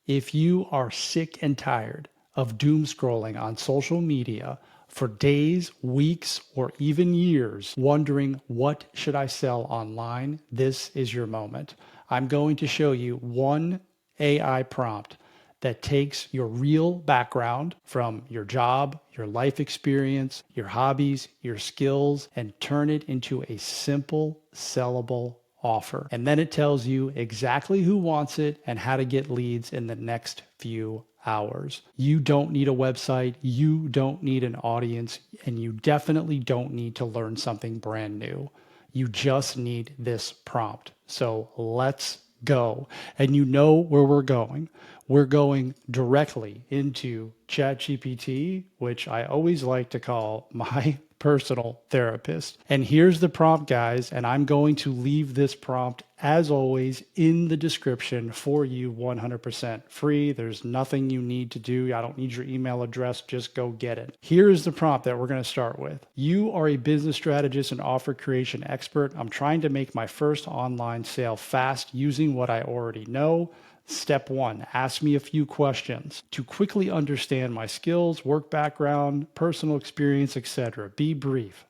If you are sick and tired of doom scrolling on social media for days, weeks, or even years, wondering what should I sell online, this is your moment. I'm going to show you one AI prompt that takes your real background from your job, your life experience, your hobbies, your skills, and turn it into a simple, sellable offer. And then it tells you exactly who wants it and how to get leads in the next few hours. You don't need a website, you don't need an audience, and you definitely don't need to learn something brand new. You just need this prompt. So let's go. And you know where we're going. We're going directly into ChatGPT, which I always like to call my personal therapist. And here's the prompt, guys, and I'm going to leave this prompt, as always, in the description for you 100% free. There's nothing you need to do. I don't need your email address. Just go get it. Here's the prompt that we're going to start with. You are a business strategist and offer creation expert. I'm trying to make my first online sale fast using what I already know. Step 1, ask me a few questions to quickly understand my skills, work background, personal experience, etc. Be brief.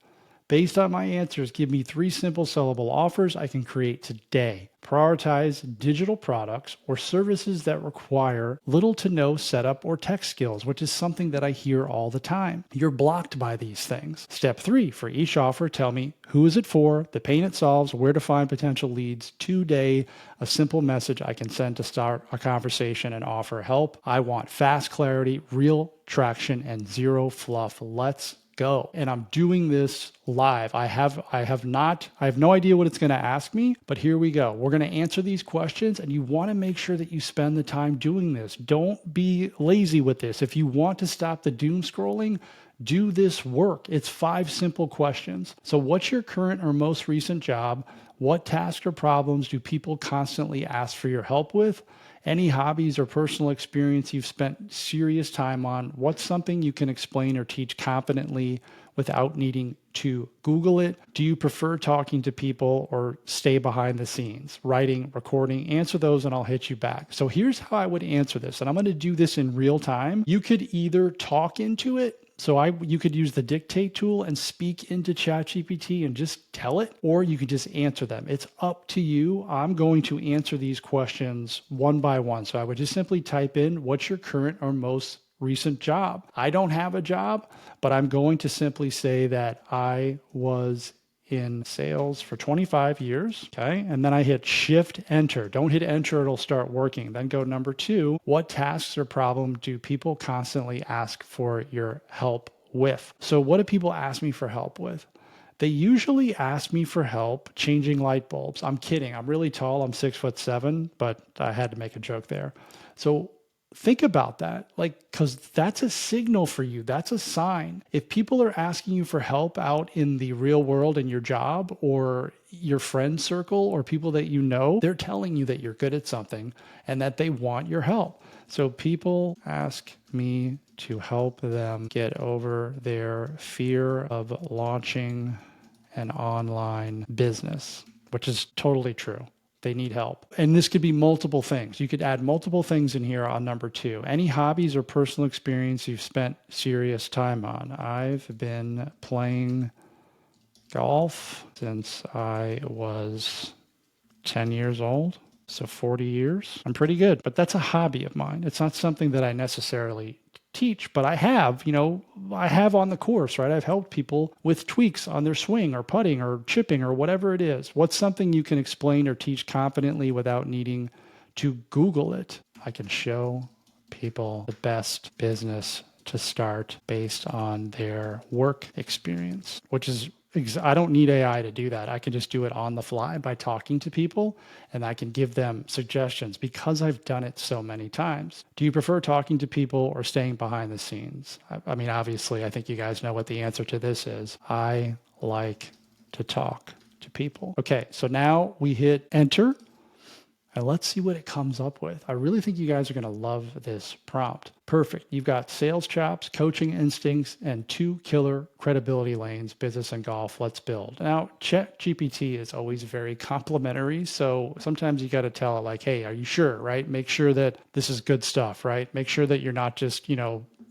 Based on my answers, give me 3 simple sellable offers I can create today. Prioritize digital products or services that require little to no setup or tech skills, which is something that I hear all the time. You're blocked by these things. Step 3, for each offer, tell me who is it for, the pain it solves, where to find potential leads, today, a simple message I can send to start a conversation and offer help. I want fast clarity, real traction, and zero fluff. Let's go. And I'm doing this live. I have no idea what it's going to ask me, but here we go. We're going to answer these questions, and you want to make sure that you spend the time doing this. Don't be lazy with this. If you want to stop the doom scrolling, do this work. It's 5 simple questions. So what's your current or most recent job? What tasks or problems do people constantly ask for your help with? Any hobbies or personal experience you've spent serious time on? What's something you can explain or teach confidently without needing to Google it? Do you prefer talking to people or stay behind the scenes? Writing, recording, answer those and I'll hit you back. So here's how I would answer this. And I'm going to do this in real time. You could either talk into it. So you could use the dictate tool and speak into ChatGPT and just tell it, or you could just answer them. It's up to you. I'm going to answer these questions one by one. So I would just simply type in, what's your current or most recent job? I don't have a job, but I'm going to simply say that I was in sales for 25 years. Okay. And then I hit shift enter. Don't hit enter, it'll start working. Then go number 2. What tasks or problem do people constantly ask for your help with? So what do people ask me for help with? They usually ask me for help changing light bulbs. I'm kidding. I'm really tall. I'm 6'7", but I had to make a joke there. So think about that, because that's a signal for you. That's a sign. If people are asking you for help out in the real world in your job or your friend circle or people that you know, they're telling you that you're good at something and that they want your help. So people ask me to help them get over their fear of launching an online business, which is totally true. They need help. And this could be multiple things. You could add multiple things in here on number 2. Any hobbies or personal experience you've spent serious time on. I've been playing golf since I was 10 years old. So 40 years. I'm pretty good, but that's a hobby of mine. It's not something that I necessarily teach, but I have on the course, right? I've helped people with tweaks on their swing or putting or chipping or whatever it is. What's something you can explain or teach confidently without needing to Google it? I can show people the best business to start based on their work experience, which is I don't need AI to do that. I can just do it on the fly by talking to people, and I can give them suggestions because I've done it so many times. Do you prefer talking to people or staying behind the scenes? I mean, obviously, I think you guys know what the answer to this is. I like to talk to people. Okay, so now we hit enter. and let's see what it comes up with. I really think you guys are going to love this prompt. Perfect. You've got sales chops, coaching instincts, and 2 killer credibility lanes, business and golf. Let's build. Now, ChatGPT is always very complimentary. So sometimes you got to tell it like, hey, are you sure, right? Make sure that this is good stuff, right? Make sure that you're not just,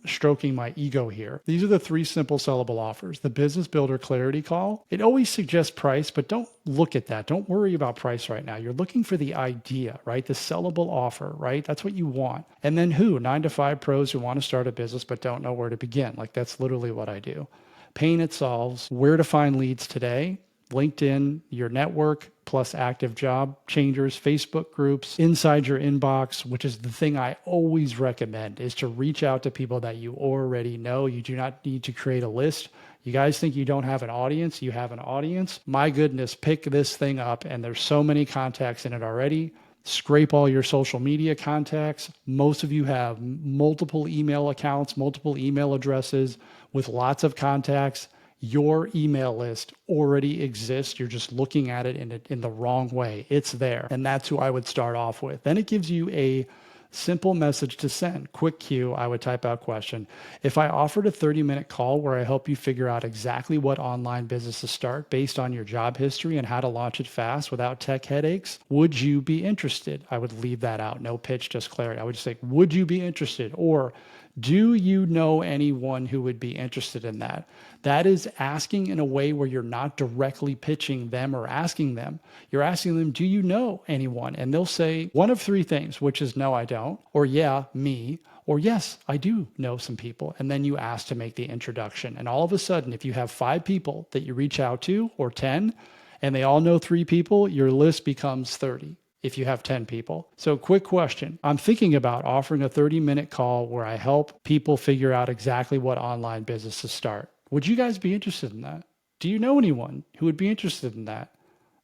stroking my ego here. These are the 3 simple sellable offers. The business builder clarity call. It always suggests price, but don't look at that. Don't worry about price right now. You're looking for the idea, right? The sellable offer, right? That's what you want. And then who? 9-to-5 pros who want to start a business but don't know where to begin. Like that's literally what I do. Pain it solves. Where to find leads today. LinkedIn, your network, plus active job changers, Facebook groups, inside your inbox, which is the thing I always recommend, is to reach out to people that you already know. You do not need to create a list. You guys think you don't have an audience? You have an audience. My goodness, pick this thing up, and there's so many contacts in it already. Scrape all your social media contacts. Most of you have multiple email accounts, multiple email addresses with lots of contacts. Your email list already exists. You're just looking at it in the wrong way. It's there. And that's who I would start off with. Then it gives you a simple message to send. Quick cue, I would type out question. If I offered a 30-minute call where I help you figure out exactly what online business to start based on your job history and how to launch it fast without tech headaches, would you be interested? I would leave that out. No pitch, just clarity. I would just say, would you be interested? Or do you know anyone who would be interested in that? That is asking in a way where you're not directly pitching them or asking them. You're asking them, do you know anyone? And they'll say one of 3 things, which is no, I don't, or yeah, me, or yes, I do know some people. And then you ask to make the introduction. And all of a sudden, if you have 5 people that you reach out to, or 10, and they all know 3 people, your list becomes 30. If you have 10 people. So quick question. I'm thinking about offering a 30-minute call where I help people figure out exactly what online business to start. Would you guys be interested in that? Do you know anyone who would be interested in that?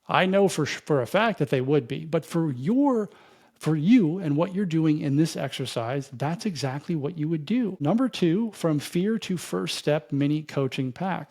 I know for a fact that they would be, but for you and what you're doing in this exercise, that's exactly what you would do. Number 2, from fear to first step mini coaching pack.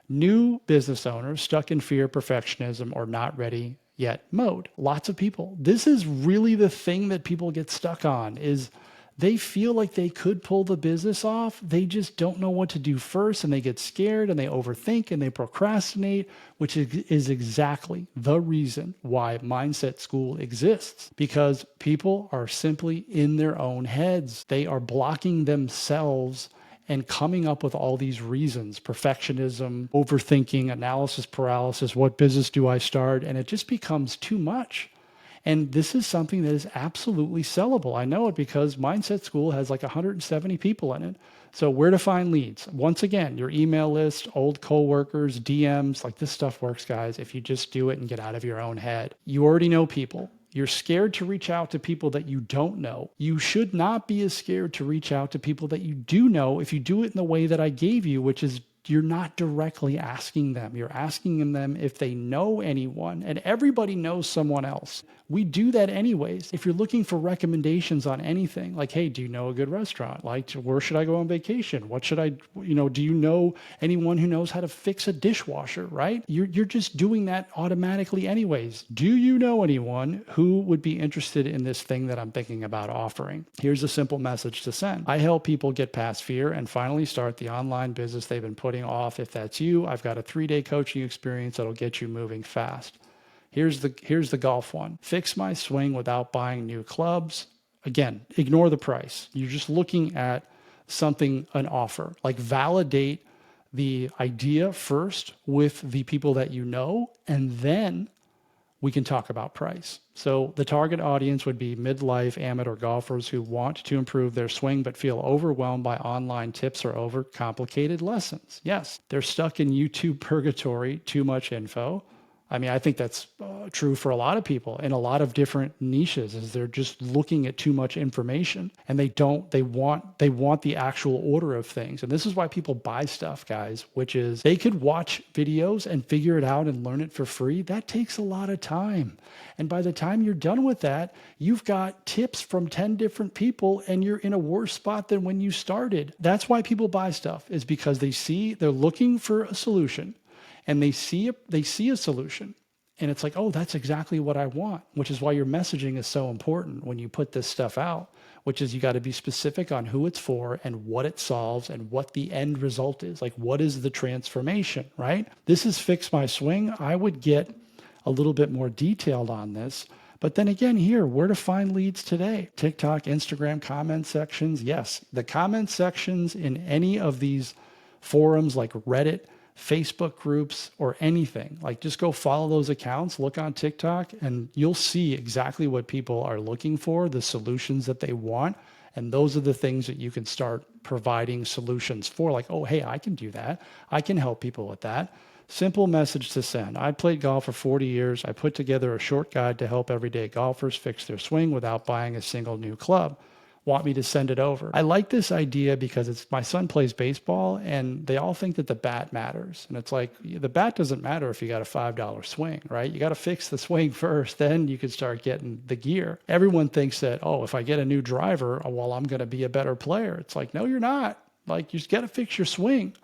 New business owners stuck in fear, perfectionism, or not ready yet mode. Lots of people. This is really the thing that people get stuck on, is they feel like they could pull the business off. They just don't know what to do first, and they get scared and they overthink and they procrastinate, which is exactly the reason why Mindset School exists, because people are simply in their own heads. They are blocking themselves and coming up with all these reasons: perfectionism, overthinking, analysis paralysis, what business do I start? And it just becomes too much. And this is something that is absolutely sellable. I know it because Mindset School has like 170 people in it. So where to find leads? Once again, your email list, old coworkers, DMs, like this stuff works, guys, if you just do it and get out of your own head. You already know people. You're scared to reach out to people that you don't know. You should not be as scared to reach out to people that you do know if you do it in the way that I gave you, which is you're not directly asking them. You're asking them if they know anyone, and everybody knows someone else. We do that anyways. If you're looking for recommendations on anything, like, hey, do you know a good restaurant? Like, where should I go on vacation? What should I, do you know anyone who knows how to fix a dishwasher, right? You're just doing that automatically anyways. Do you know anyone who would be interested in this thing that I'm thinking about offering? Here's a simple message to send. I help people get past fear and finally start the online business they've been putting off. If that's you, I've got a 3-day coaching experience that'll get you moving fast. Here's the golf one. Fix my swing without buying new clubs. Again, ignore the price. You're just looking at something, an offer. Like, validate the idea first with the people that you know, and then we can talk about price. So the target audience would be midlife amateur golfers who want to improve their swing but feel overwhelmed by online tips or overcomplicated lessons. Yes, they're stuck in YouTube purgatory, too much info. I mean, I think that's true for a lot of people in a lot of different niches, is they're just looking at too much information, and they want the actual order of things. And this is why people buy stuff, guys, which is they could watch videos and figure it out and learn it for free. That takes a lot of time. And by the time you're done with that, you've got tips from 10 different people and you're in a worse spot than when you started. That's why people buy stuff, is because they're looking for a solution. And they see a solution, And it's like, oh, that's exactly what I want, which is why your messaging is so important when you put this stuff out, which is you got to be specific on who it's for and what it solves and what the end result is. Like, what is the transformation, right? This is Fix My Swing. I would get a little bit more detailed on this. But then again, here, where to find leads today? TikTok, Instagram, comment sections. Yes, the comment sections in any of these forums like Reddit, Facebook groups, or anything. Like, just go follow those accounts, look on TikTok, and you'll see exactly what people are looking for, the solutions that they want. And those are the things that you can start providing solutions for. Like, oh, hey, I can do that. I can help people with that. Simple message to send. I played golf for 40 years. I put together a short guide to help everyday golfers fix their swing without buying a single new club. Want me to send it over? I like this idea because my son plays baseball and they all think that the bat matters. And it's like, the bat doesn't matter if you got a $5 swing, right? You got to fix the swing first, then you can start getting the gear. Everyone thinks that, oh, if I get a new driver, well, I'm going to be a better player. It's like, no, you're not. Like, you just got to fix your swing.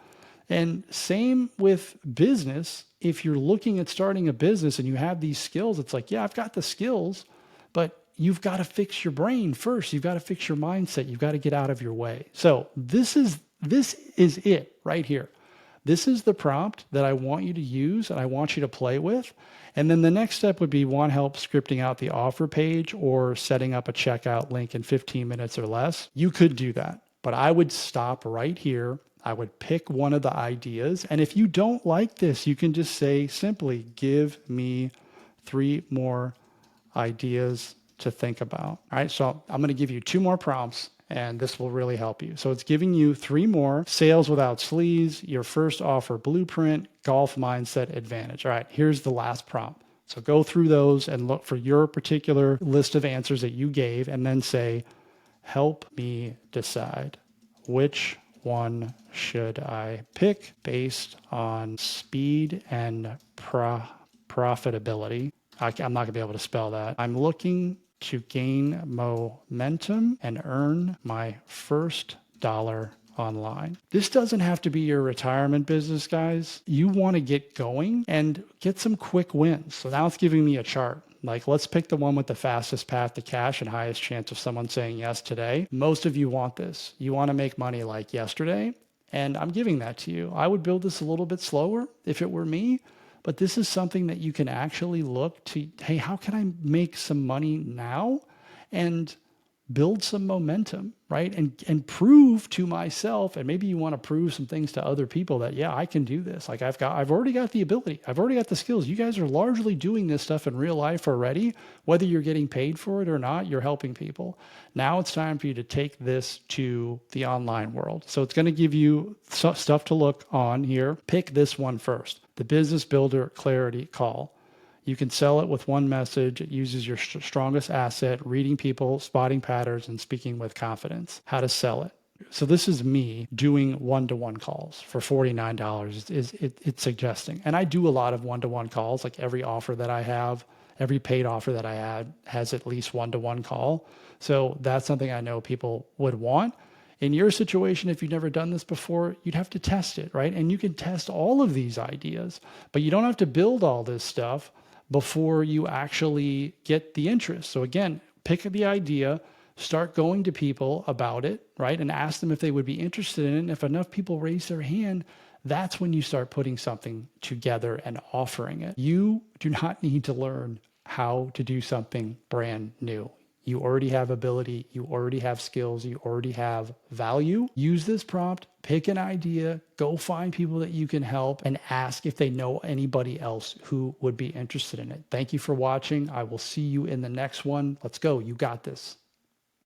And same with business. If you're looking at starting a business and you have these skills, it's like, yeah, I've got the skills, but you've got to fix your brain first. You've got to fix your mindset. You've got to get out of your way. So this is it right here. This is the prompt that I want you to use and I want you to play with. And then the next step would be, want help scripting out the offer page or setting up a checkout link in 15 minutes or less? You could do that, but I would stop right here. I would pick one of the ideas. And if you don't like this, you can just say simply, give me 3 more ideas to think about. All right, so I'm going to give you 2 more prompts and this will really help you. So it's giving you 3 more: sales without sleaze, your first offer blueprint, golf mindset advantage. All right, here's the last prompt. So go through those and look for your particular list of answers that you gave and then say, help me decide which one should I pick based on speed and profitability. I'm not going to be able to spell that. I'm looking to gain momentum and earn my first dollar online. This doesn't have to be your retirement business, guys. You want to get going and get some quick wins. So now it's giving me a chart. Like, let's pick the one with the fastest path to cash and highest chance of someone saying yes today. Most of you want this. You want to make money like yesterday. And I'm giving that to you. I would build this a little bit slower if it were me. But this is something that you can actually look to, hey, how can I make some money now and build some momentum, right? And prove to myself, and maybe you want to prove some things to other people that, yeah, I can do this. Like, I've already got the ability. I've already got the skills. You guys are largely doing this stuff in real life already. Whether you're getting paid for it or not, you're helping people. Now it's time for you to take this to the online world. So it's going to give you stuff to look on here. Pick this one first. The Business Builder Clarity Call. You can sell it with one message. It uses your strongest asset, reading people, spotting patterns, and speaking with confidence. How to sell it. So this is me doing one-to-one calls for $49 it's suggesting. And I do a lot of one-to-one calls. Like, every offer that I have, every paid offer that I had has at least one-to-one call. So that's something I know people would want. In your situation, if you've never done this before, you'd have to test it, right? And you can test all of these ideas, but you don't have to build all this stuff before you actually get the interest. So again, pick the idea, start going to people about it, right? And ask them if they would be interested in it. And if enough people raise their hand, that's when you start putting something together and offering it. You do not need to learn how to do something brand new. You already have ability, you already have skills, you already have value. Use this prompt, pick an idea, go find people that you can help, and ask if they know anybody else who would be interested in it. Thank you for watching. I will see you in the next one. Let's go. You got this.